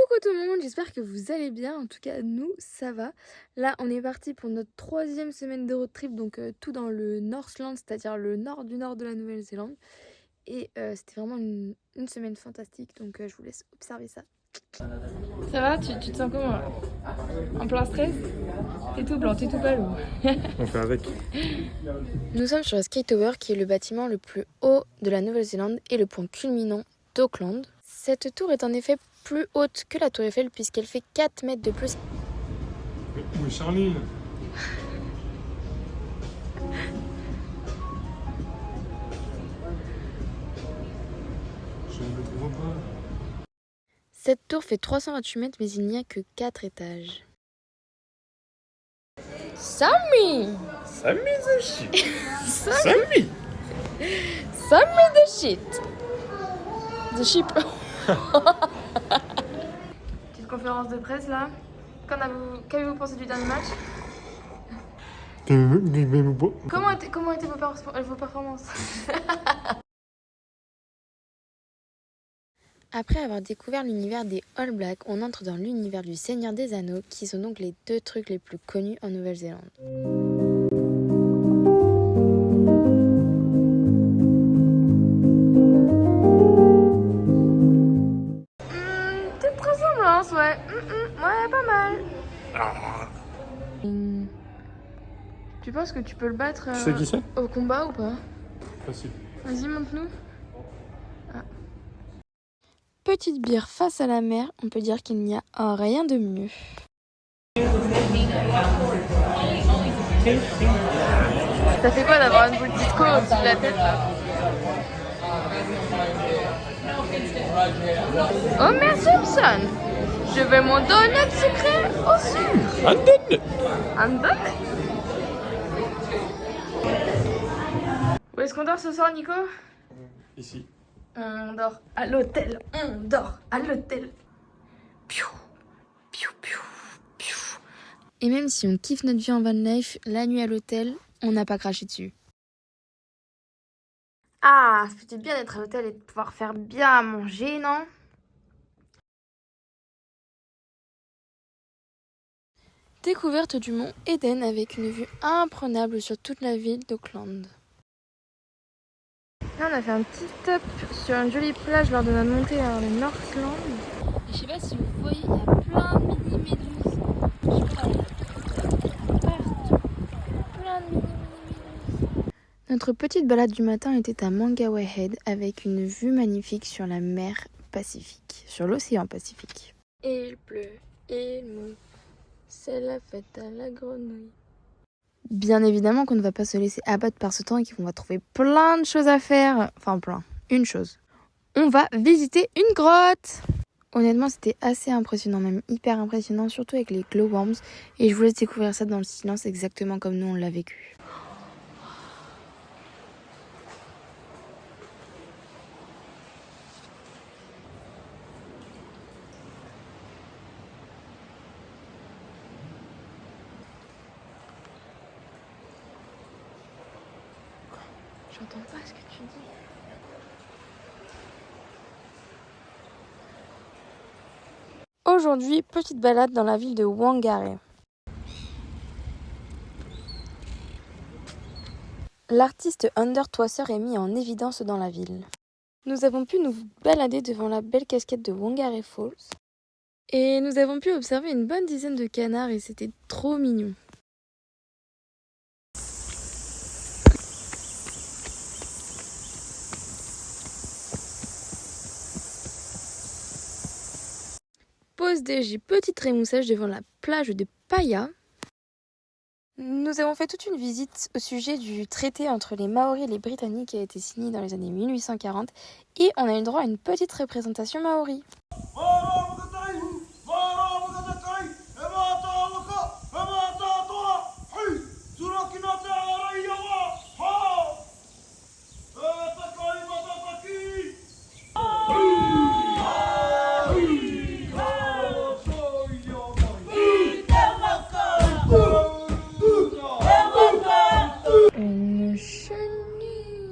Coucou tout le monde, j'espère que vous allez bien, en tout cas nous ça va. Là on est parti pour notre 3e semaine de road trip, donc tout dans le Northland, c'est-à-dire le nord du nord de la Nouvelle-Zélande. Et c'était vraiment une semaine fantastique, donc je vous laisse observer ça. Ça va, tu te sens comment là? En plein stress? T'es tout blanc, t'es tout ballot. On fait avec. Nous sommes sur la Sky Tower qui est le bâtiment le plus haut de la Nouvelle-Zélande et le point culminant d'Auckland. Cette tour est en effet plus haute que la tour Eiffel puisqu'elle fait 4 mètres de plus. Mais où est Charlie? Je ne le vois pas. Cette tour fait 328 mètres mais il n'y a que 4 étages. Sammy! Sammy the shit. Sammy. Sammy the shit! The ship! Petite conférence de presse là. Qu'avez-vous pensé du dernier match? Comment étaient vos performances? Après avoir découvert l'univers des All Blacks, on entre dans l'univers du Seigneur des Anneaux, qui sont donc les 2 trucs les plus connus en Nouvelle-Zélande. Petite ressemblance, ouais. Ouais, pas mal. Tu penses que tu peux le battre Tu sais qui c'est? au combat ou pas? Facile. Vas-y, montre-nous. Petite bière face à la mer, on peut dire qu'il n'y a rien de mieux. Ça fait quoi d'avoir une boule disco au-dessus de la tête là? Homer Simpson, je veux mon donut sucré au sucre. Un donut. Un donut? Où est-ce qu'on dort ce soir, Nico? Ici. On dort à l'hôtel. On dort à l'hôtel. Piou, piou, piou, piou. Et même si on kiffe notre vie en van life, la nuit à l'hôtel, on n'a pas craché dessus. Ah, ça fait du bien d'être à l'hôtel et de pouvoir faire bien à manger, non? Découverte du mont Eden avec une vue imprenable sur toute la ville d'Auckland. Là, on a fait un petit stop sur une jolie plage lors de notre montée vers le Northland. Et je sais pas si vous voyez, il y a plein de mini-méduses. Partout. Plein de mini-méduses. Notre petite balade du matin était à Mangawa Head avec une vue magnifique sur la mer Pacifique, sur l'océan Pacifique. Il pleut, il mouille, c'est la fête à la grenouille. Bien évidemment qu'on ne va pas se laisser abattre par ce temps et qu'on va trouver plein de choses à faire. Enfin plein, une chose. On va visiter une grotte. Honnêtement c'était assez impressionnant, même hyper impressionnant, surtout avec les glowworms. Et je vous laisse découvrir ça dans le silence exactement comme nous on l'a vécu. J'entends pas ce que tu dis. Aujourd'hui, petite balade dans la ville de Whangarei. L'artiste Undertwasser est mis en évidence dans la ville. Nous avons pu nous balader devant la belle cascade de Whangarei Falls. Et nous avons pu observer une bonne dizaine de canards et c'était trop mignon. Pause déj, petit trémoussage devant la plage de Paia. Nous avons fait toute une visite au sujet du traité entre les Maoris et les Britanniques qui a été signé dans les années 1840 et on a eu droit à une petite représentation maori. Une chenille.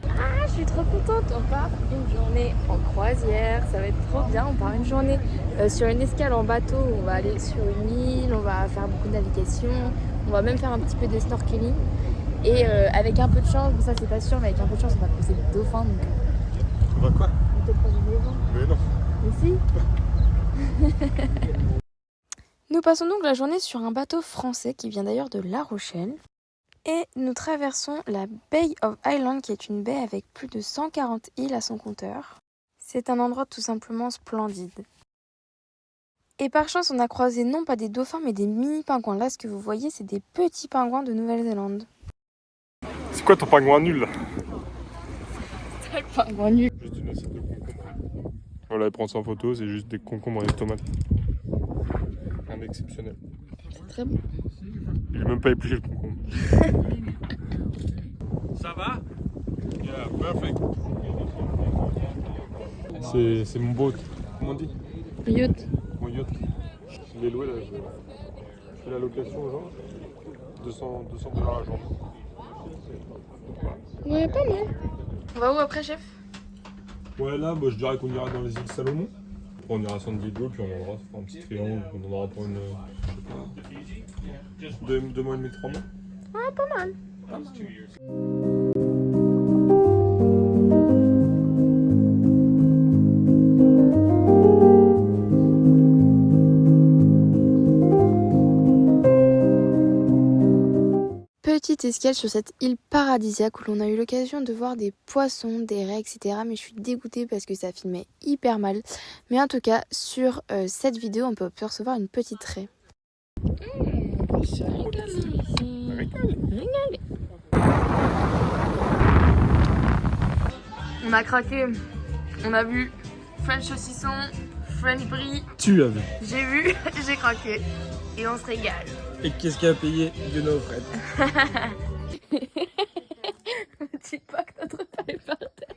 Ah, je suis trop contente. On part une journée en croisière. Ça va être trop bien. journée sur une escale en bateau. On va aller sur une île, on va faire beaucoup de navigation, on va même faire un petit peu de snorkeling. Et avec un peu de chance, bon ça c'est pas sûr, mais avec un peu de chance on va croiser le dauphin. Donc, On va quoi? on peut croiser le dauphin. Mais non. Mais si. Nous passons donc la journée sur un bateau français qui vient d'ailleurs de La Rochelle. Et nous traversons la Bay of Island qui est une baie avec plus de 140 îles à son compteur. C'est un endroit tout simplement splendide. Et par chance, on a croisé non pas des dauphins mais des mini-pingouins. Là, ce que vous voyez, c'est des petits pingouins de Nouvelle-Zélande. C'est quoi ton pingouin nul là? C'est le pingouin nul. Juste une assiette de concombre. Voilà, il prend ça en photo, c'est juste des concombres et des tomates. Un exceptionnel. C'est très bon. Il est même pas épluché le concombre. Ça va? Yeah, perfect. C'est mon boat. Comment on dit? Yacht. Mon yacht. Je l'ai loué là. Je fais la location aux gens. 200 $ la journée. Ouais, pas mal. On va où après, chef? Ouais, là, bah, je dirais qu'on ira dans les îles Salomon. Après, on ira à San Diego, puis on mangera, ça fera un petit triangle. On en aura pour une. Je sais pas. 2 mois et demi, 3 mois. Ah, pas mal. Petite escale sur cette île paradisiaque où l'on a eu l'occasion de voir des poissons, des raies, etc. Mais je suis dégoûtée parce que ça filmait hyper mal. Mais en tout cas, sur cette vidéo, on peut percevoir une petite raie. On a craqué, on a vu French saucisson, French brie. Tu as vu. J'ai vu, j'ai craqué. Et on se régale. Et qu'est-ce qu'il a payé? Dieu nos frères. Dis pas que notre repas est par terre.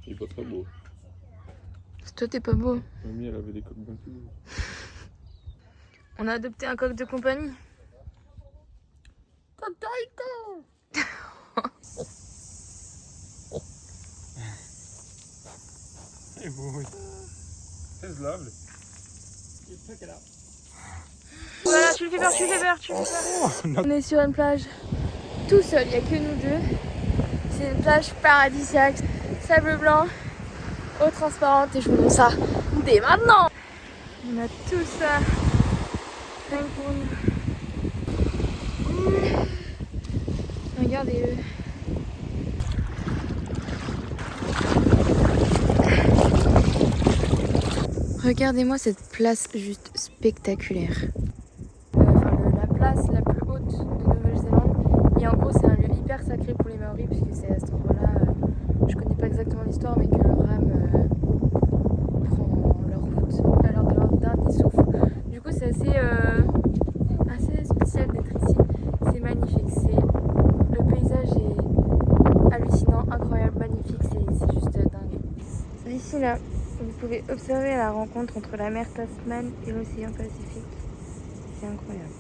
Il est pas très beau. Toi, t'es pas beau. Mamie, elle avait des coques bien plus beaux. On a adopté un coq de compagnie. Et oui. C'est lovely. Voilà, tu le fais peur, tu le fais peur, tu le fais peur. On est sur une plage tout seul, il n'y a que nous deux. C'est une plage paradisiaque, sable blanc, eau transparente et je vous montre ça dès maintenant. On a tout ça. Rien que pour nous. Regardez-le. Regardez-moi cette place juste spectaculaire. La place la plus haute de Nouvelle-Zélande. Et en gros, c'est un lieu hyper sacré pour les Maoris, puisque c'est à cet endroit-là, je connais pas exactement l'histoire, mais que le rame prend leur route à l'heure de leur dernier souffle. Du coup, c'est assez spécial d'être ici. C'est magnifique. Le paysage est hallucinant, incroyable, magnifique. C'est juste dingue. D'ici là, vous pouvez observer la rencontre entre la mer Tasman et l'océan Pacifique. C'est incroyable.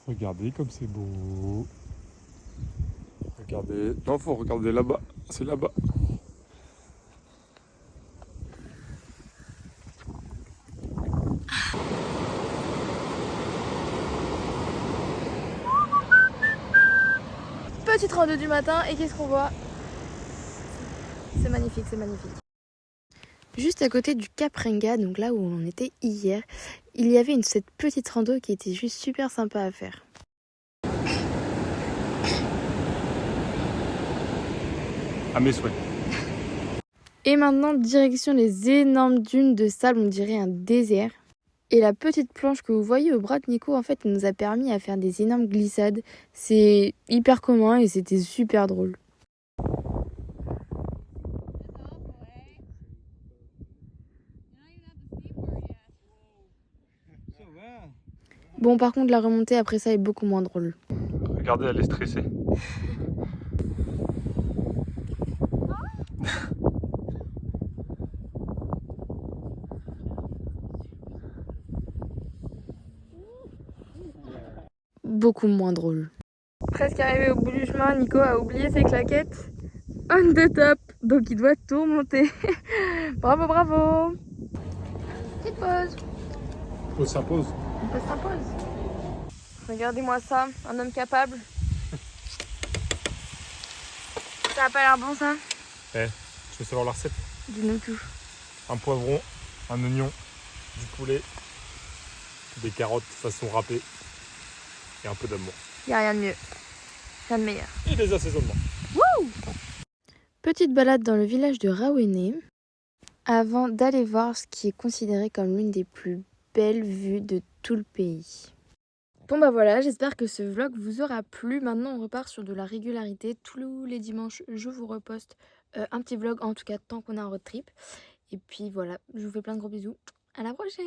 Regardez comme c'est beau. Regardez. Non, faut regarder là-bas. C'est là-bas. Petite rando du matin et qu'est-ce qu'on voit? C'est magnifique, c'est magnifique. Juste à côté du Cap Renga, donc là où on était hier, il y avait cette petite rando qui était juste super sympa à faire. À mes souhaits. Et maintenant, direction les énormes dunes de sable, on dirait un désert. Et la petite planche que vous voyez au bras de Nico, en fait, elle nous a permis à faire des énormes glissades. C'est hyper commun et c'était super drôle. Bon, par contre, la remontée après ça est beaucoup moins drôle. Regardez, elle est stressée. Beaucoup moins drôle. Presque arrivé au bout du chemin, Nico a oublié ses claquettes. On the top, donc il doit tout remonter. Bravo, bravo. Petite pause. Pause s'impose. Une pause s'impose. Regardez-moi ça, un homme capable. Ça a pas l'air bon ça? Eh, je veux savoir la recette. Dis-nous tout. Un poivron, un oignon, du poulet, des carottes façon râpée et un peu d'amour. Y a rien de mieux. Rien de meilleur. Et des assaisonnements. Petite balade dans le village de Rawene avant d'aller voir ce qui est considéré comme l'une des plus belles vues de tout le pays. Bon bah voilà, j'espère que ce vlog vous aura plu. Maintenant on repart sur de la régularité. Tous les dimanches je vous reposte un petit vlog, en tout cas tant qu'on est en road trip. Et puis voilà, je vous fais plein de gros bisous. À la prochaine!